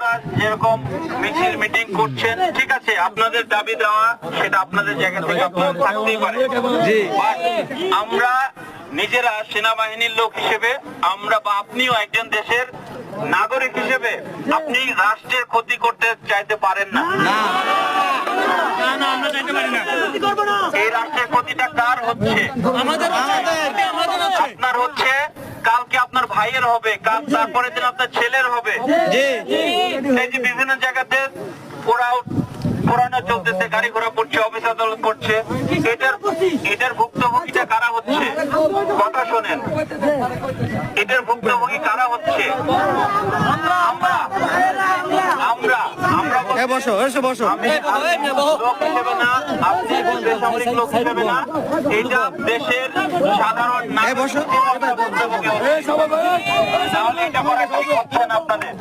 আপনারা যেরকম মিছিল মিটিং করছেন, ঠিক আছে, আপনাদের দাবি দেওয়া সেটা আপনাদের জায়গা থেকে আপনারা থাকতেই পারে। আমরা নিজেরা সেনাবাহিনীর লোক হিসেবে আমরা বা আপনিও একজন দেশের নাগরিক হিসেবে আপনি রাষ্ট্রের ক্ষতি করতে চাইতে পারেন না। এই রাষ্ট্রের ক্ষতিটা কার হচ্ছে? আপনার হচ্ছে, কালকে আপনার ভাইয়ের হবে, কাল তারপরের দিন আপনার ছেলের হবে। এই যে বিভিন্ন জায়গাতে পোড়ানো চলতেছে, গাড়ি ঘোড়া পড়ছে, অফিস আদালত করছে, এটার ভুক্তভোগীটা কারা হচ্ছে? কথা শোনেন, এটার ভুক্তভোগী কারা হচ্ছে? আমরা লোক হিসেবে না, আপনি বেসামরিক লোক হিসেবে না, এটা দেশের সাধারণ নাগরিক হিসেবে ভুক্তভোগী হচ্ছে। তাহলে এটা করা ঠিক হচ্ছে না আপনাদের।